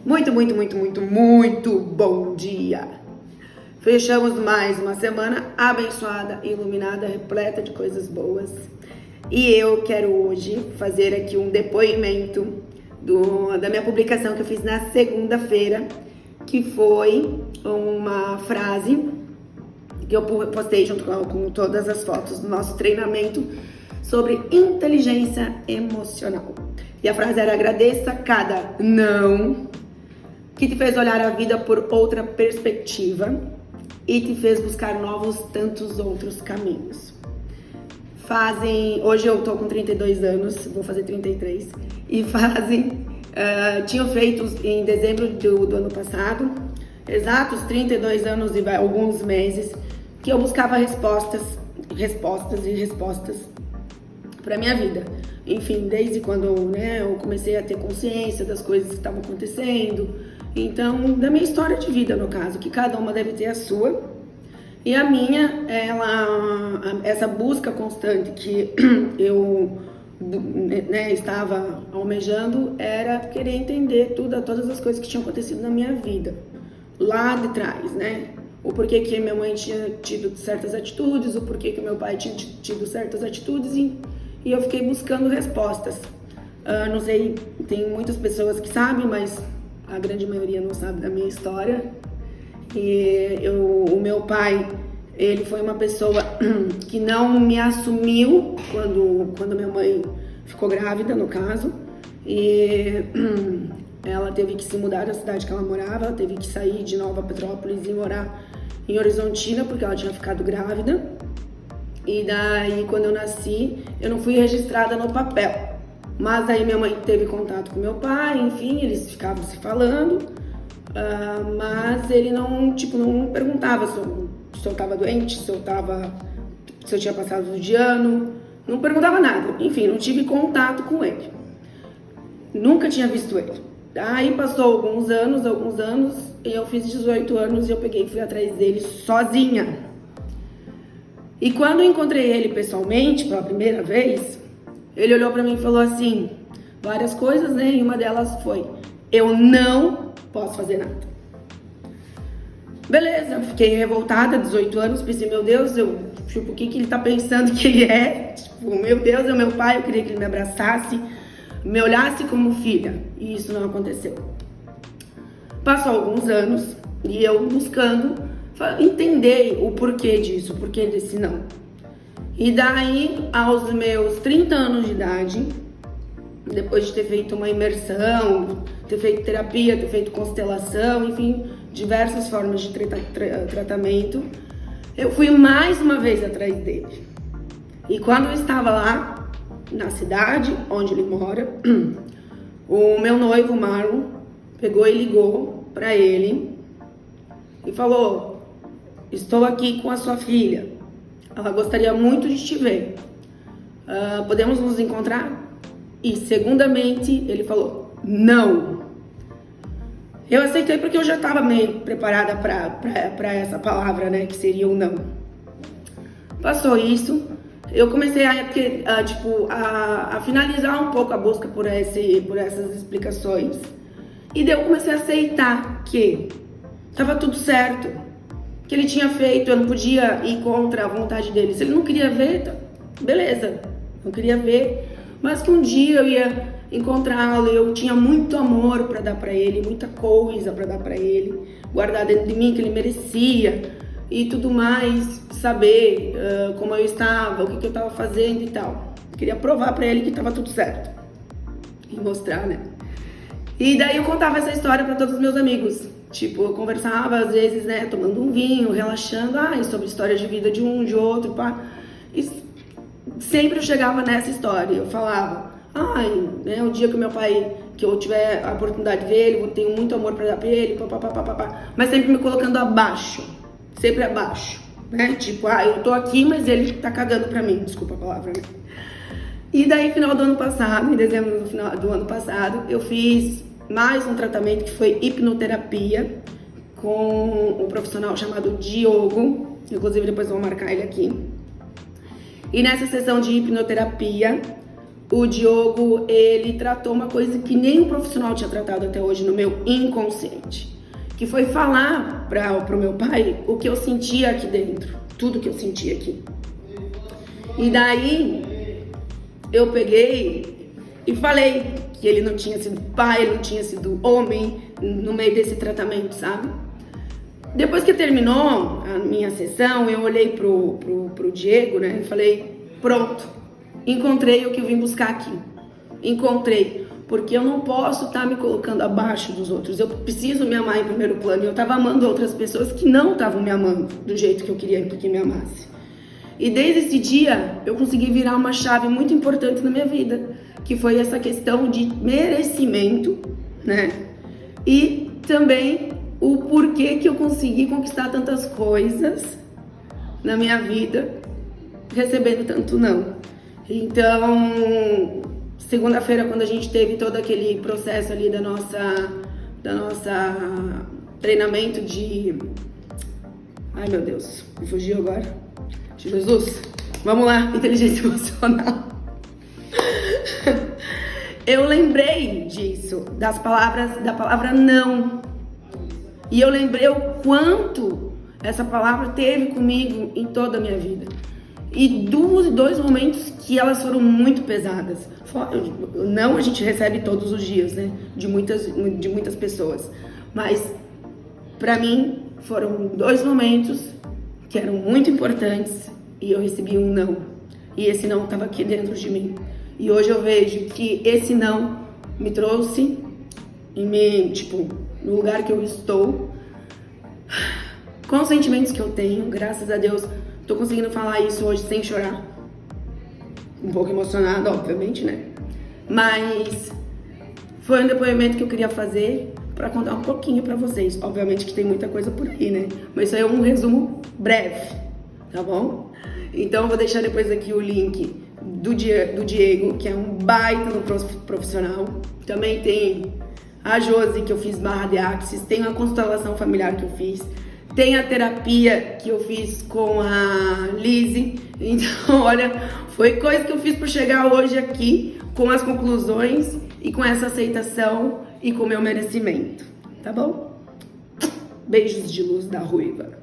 Muito bom dia! Fechamos mais uma semana abençoada, iluminada, repleta de coisas boas. E eu quero hoje fazer aqui um depoimento da minha publicação que eu fiz na segunda-feira, que foi uma frase que eu postei junto com todas as fotos do nosso treinamento sobre inteligência emocional. E a frase era: agradeça cada não que te fez olhar a vida por outra perspectiva e te fez buscar novos tantos outros caminhos. Hoje eu tô com 32 anos, vou fazer 33, e tinham feito em dezembro do ano passado, exatos 32 anos e alguns meses, que eu buscava respostas para minha vida. Enfim, desde quando eu comecei a ter consciência das coisas que estavam acontecendo, então da minha história de vida, no caso, que cada uma deve ter a sua. E a minha, essa busca constante que eu estava almejando era querer entender todas as coisas que tinham acontecido na minha vida, lá de trás, o porquê que minha mãe tinha tido certas atitudes, o porquê que meu pai tinha tido certas atitudes, e eu fiquei buscando respostas. Não sei, tem muitas pessoas que sabem, mas a grande maioria não sabe da minha história. E o meu pai, ele foi uma pessoa que não me assumiu quando minha mãe ficou grávida, no caso. E ela teve que se mudar da cidade que ela morava, ela teve que sair de Nova Petrópolis e morar em Horizontina, porque ela tinha ficado grávida. E daí, quando eu nasci, eu não fui registrada no papel. Mas aí minha mãe teve contato com meu pai, enfim, eles ficavam se falando. Mas ele não perguntava se eu tava doente, se eu tinha passado de ano. Não perguntava nada. Enfim, não tive contato com ele. Nunca tinha visto ele. Aí passou alguns anos, e eu fiz 18 anos e eu peguei e fui atrás dele sozinha. E quando eu encontrei ele pessoalmente pela primeira vez, ele olhou pra mim e falou assim, várias coisas, e uma delas foi: eu não posso fazer nada. Beleza, fiquei revoltada, 18 anos, pensei, meu Deus, o que ele tá pensando que ele é? Meu Deus, é meu pai, eu queria que ele me abraçasse, me olhasse como filha, e isso não aconteceu. Passou alguns anos, e eu buscando entender o porquê disso, o porquê desse não. E daí, aos meus 30 anos de idade, depois de ter feito uma imersão, ter feito terapia, ter feito constelação, enfim, diversas formas de tratamento, eu fui mais uma vez atrás dele. E quando eu estava lá, na cidade onde ele mora, o meu noivo, Marlon, pegou e ligou para ele e falou: estou aqui com a sua filha, ela gostaria muito de te ver, podemos nos encontrar? E segundamente ele falou: não. Eu aceitei porque eu já estava meio preparada para essa palavra, que seria o não. Passou isso, eu comecei a finalizar um pouco a busca por essas explicações. E daí eu comecei a aceitar que estava tudo certo, que ele tinha feito, eu não podia ir contra a vontade dele. Se ele não queria ver, beleza, não queria ver. Mas que um dia eu ia encontrá-lo, eu tinha muito amor para dar para ele, muita coisa para dar para ele, guardar dentro de mim que ele merecia e tudo mais, saber como eu estava, o que eu estava fazendo e tal. Queria provar para ele que estava tudo certo e mostrar, E daí eu contava essa história para todos os meus amigos. Eu conversava às vezes, tomando um vinho, relaxando, sobre histórias de vida de um, de outro, pá. E sempre eu chegava nessa história, eu falava: o dia que que eu tiver a oportunidade de ver ele, eu tenho muito amor pra dar pra ele, mas sempre me colocando abaixo, sempre abaixo, eu tô aqui, mas ele tá cagando pra mim, desculpa a palavra, E daí, final do ano passado, em dezembro do final do ano passado, eu fiz mais um tratamento que foi hipnoterapia com um profissional chamado Diogo, inclusive depois vou marcar ele aqui. E nessa sessão de hipnoterapia, o Diogo, ele tratou uma coisa que nenhum profissional tinha tratado até hoje no meu inconsciente, que foi falar pro meu pai o que eu sentia aqui dentro, tudo que eu sentia aqui. E daí eu peguei e falei que ele não tinha sido pai, ele não tinha sido homem no meio desse tratamento, sabe? Depois que terminou a minha sessão, eu olhei pro Diego, né, e falei, pronto, encontrei o que eu vim buscar aqui. Encontrei, porque eu não posso estar me colocando abaixo dos outros, eu preciso me amar em primeiro plano. E eu tava amando outras pessoas que não estavam me amando do jeito que eu queria que me amasse. E desde esse dia, eu consegui virar uma chave muito importante na minha vida, que foi essa questão de merecimento, né? E também o porquê que eu consegui conquistar tantas coisas na minha vida, recebendo tanto não. Então, segunda-feira, quando a gente teve todo aquele processo ali da nossa treinamento de... Ai, meu Deus, me fugiu agora. Jesus, vamos lá, inteligência emocional. Eu lembrei disso, da palavra não. E eu lembrei o quanto essa palavra teve comigo em toda a minha vida. E dois momentos que elas foram muito pesadas. Não a gente recebe todos os dias, né? De muitas pessoas. Mas, pra mim, foram 2 momentos que eram muito importantes e eu recebi um não. E esse não estava aqui dentro de mim. E hoje eu vejo que esse não me trouxe no lugar que eu estou, com os sentimentos que eu tenho, graças a Deus, tô conseguindo falar isso hoje sem chorar. Um pouco emocionada, obviamente, né? Mas foi um depoimento que eu queria fazer para contar um pouquinho para vocês. Obviamente que tem muita coisa por aí, né? Mas isso aí é um resumo breve, tá bom? Então eu vou deixar depois aqui o link do Diego, que é um baita no profissional. Também tem a Josi, que eu fiz barra de axis. Tem a constelação familiar que eu fiz. Tem a terapia que eu fiz com a Lizzie. Então, olha, foi coisa que eu fiz para chegar hoje aqui com as conclusões e com essa aceitação e com o meu merecimento, tá bom? Beijos de luz da Ruiva.